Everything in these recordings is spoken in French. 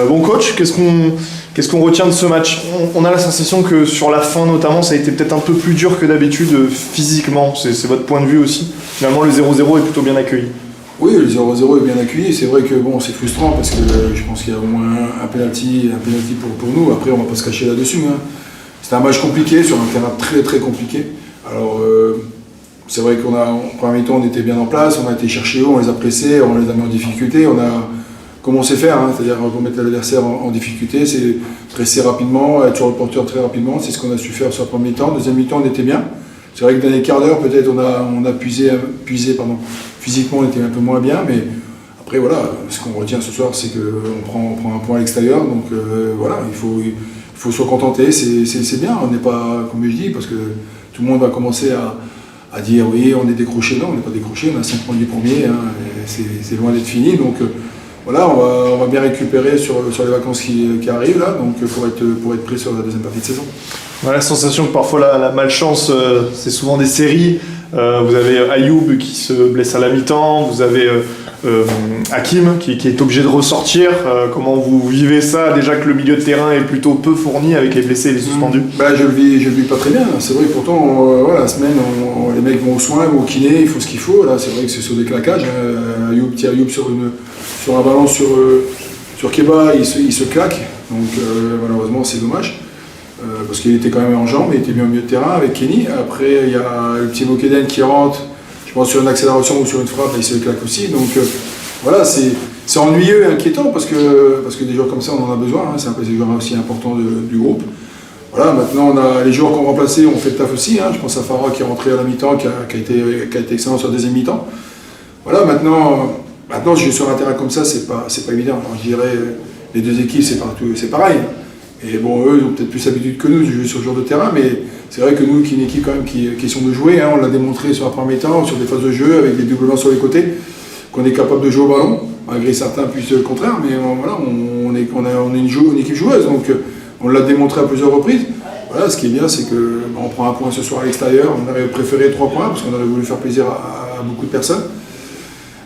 Bon coach, qu'est-ce qu'on retient de ce match? On a la sensation que sur la fin notamment, ça a été peut-être un peu plus dur que d'habitude physiquement. C'est votre point de vue aussi. Finalement, le 0-0 est plutôt bien accueilli. Oui, le 0-0 est bien accueilli. C'est vrai que bon, c'est frustrant parce que je pense qu'il y a au moins un penalty pour nous. Après, on va pas se cacher là-dessus. Hein. C'était un match compliqué, sur un terrain très très compliqué. Alors, c'est vrai qu'en premier temps, on était bien en place, on a été chercher haut, on les a pressés, on les a mis en difficulté. On a, comme on sait faire, hein, c'est-à-dire qu'on met l'adversaire en difficulté, c'est presser rapidement, être sur le porteur très rapidement. C'est ce qu'on a su faire sur le premier temps. Deuxième mi-temps, on était bien. C'est vrai que dans les quarts d'heure, peut-être, on a puisé, physiquement, on était un peu moins bien, mais après, voilà, ce qu'on retient ce soir, c'est qu'on prend un point à l'extérieur, donc voilà, il faut se contenter, c'est bien, on n'est pas, comme je dis, parce que tout le monde va commencer à dire, oui, on est décroché, non, on n'est pas décroché, on a 5 points du premier, hein, c'est loin d'être fini, donc voilà, on va bien récupérer sur les vacances qui arrivent, là, donc pour être prêt sur la deuxième partie de saison. On a la sensation que parfois la malchance, c'est souvent des séries. Vous avez Ayoub qui se blesse à la mi-temps, vous avez Hakim qui est obligé de ressortir. Comment vous vivez ça? Déjà que le milieu de terrain est plutôt peu fourni avec les blessés et les suspendus. Je le vis pas très bien. C'est vrai que pourtant, la semaine, les mecs vont aux soins, vont au kiné, il faut ce qu'il faut. Là, c'est vrai que c'est sur des claquages. Ayoub sur un ballon sur Keba, il se claque. Donc malheureusement, c'est dommage. Parce qu'il était quand même en jambes, il était bien au milieu de terrain avec Kenny. Après, il y a le petit Bokeden qui rentre, je pense sur une accélération ou sur une frappe, il se claque aussi. Donc voilà, c'est ennuyeux et inquiétant parce que des joueurs comme ça, on en a besoin. Hein, c'est un peu des joueurs aussi importants du groupe. Voilà, maintenant, on a les joueurs qu'on a remplacés, on fait le taf aussi. Hein, je pense à Farah qui est rentré à la mi-temps, qui a été excellent sur la deuxième mi-temps. Voilà, maintenant jouer sur un terrain comme ça, c'est pas évident. Alors, je dirais, les deux équipes, c'est pareil. Et bon, eux, ils ont peut-être plus l'habitude que nous de jouer sur ce genre de terrain, mais c'est vrai que nous, qui est une équipe quand même qui est question de jouer, hein, on l'a démontré sur la première mi-temps, sur des phases de jeu, avec des doublements sur les côtés, qu'on est capable de jouer au ballon, malgré certains puissent le contraire, mais voilà, on est une équipe joueuse, donc on l'a démontré à plusieurs reprises. Voilà, ce qui est bien, c'est qu'on prend un point ce soir à l'extérieur, on aurait préféré 3 points, parce qu'on aurait voulu faire plaisir à beaucoup de personnes,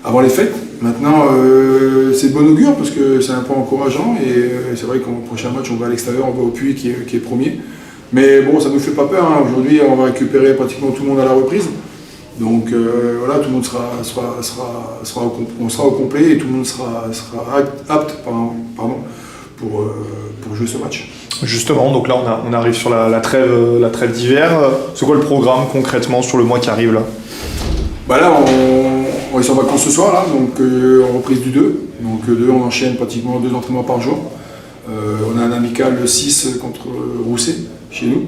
avant les fêtes. Maintenant, c'est de bon augure parce que c'est un point encourageant et c'est vrai qu'au prochain match, on va à l'extérieur, on va au Puy qui est premier. Mais bon, ça ne nous fait pas peur. Hein. Aujourd'hui, on va récupérer pratiquement tout le monde à la reprise. Donc voilà, tout le monde on sera au complet et tout le monde sera apte pour jouer ce match. Justement, donc là, on arrive sur la trêve d'hiver. C'est quoi le programme concrètement sur le mois qui arrive là? Là, on est en vacances ce soir, là, donc en reprise du 2. Donc on enchaîne pratiquement 2 entraînements par jour. On a un amical le 6 contre Rousset, chez nous,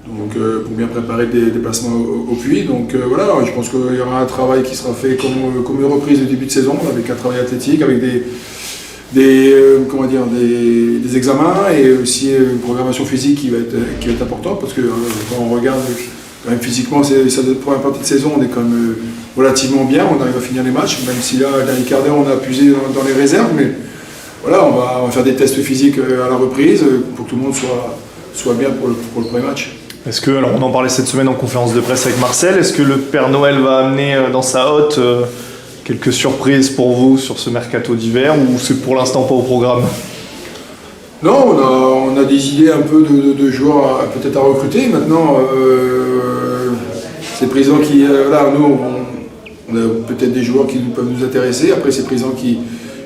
donc pour bien préparer des déplacements au Puy. Donc voilà, je pense qu'il y aura un travail qui sera fait comme une reprise de début de saison, avec un travail athlétique, avec des examens et aussi une programmation physique qui va être importante, parce que quand on regarde quand même physiquement, cette première partie de saison, on est quand même relativement bien, on arrive à finir les matchs, même si là, dans les quarts d'heure, on a puisé dans les réserves, mais voilà, on va faire des tests physiques à la reprise pour que tout le monde soit bien pour le premier match. Est-ce que, alors on en parlait cette semaine en conférence de presse avec Marcel, est-ce que le Père Noël va amener dans sa hotte quelques surprises pour vous sur ce mercato d'hiver, ou c'est pour l'instant pas au programme? Non, on a des idées un peu de joueurs peut-être à recruter. Maintenant, c'est le président qui... nous, on a peut-être des joueurs qui peuvent nous intéresser. Après, c'est le président qui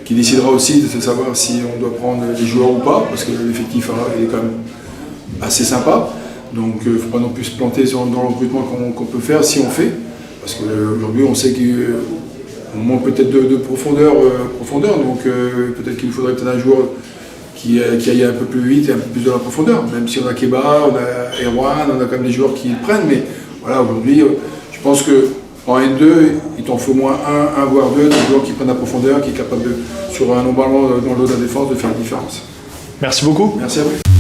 décidera aussi de savoir si on doit prendre des joueurs ou pas, parce que l'effectif est quand même assez sympa. Donc, il ne faut pas non plus se planter dans le recrutement qu'on peut faire si on fait. Parce qu'aujourd'hui, on sait qu'on manque peut-être de profondeur. Donc, peut-être qu'il nous faudrait peut-être un joueur qui aille un peu plus vite et un peu plus de la profondeur. Même si on a Keba, on a Erwan, on a quand même des joueurs qui le prennent. Mais voilà, aujourd'hui, je pense qu'en N2, il t'en faut au moins un voire deux joueurs qui prennent la profondeur, qui est capable sur un long ballon dans le dos de la défense de faire la différence. Merci beaucoup. Merci à vous.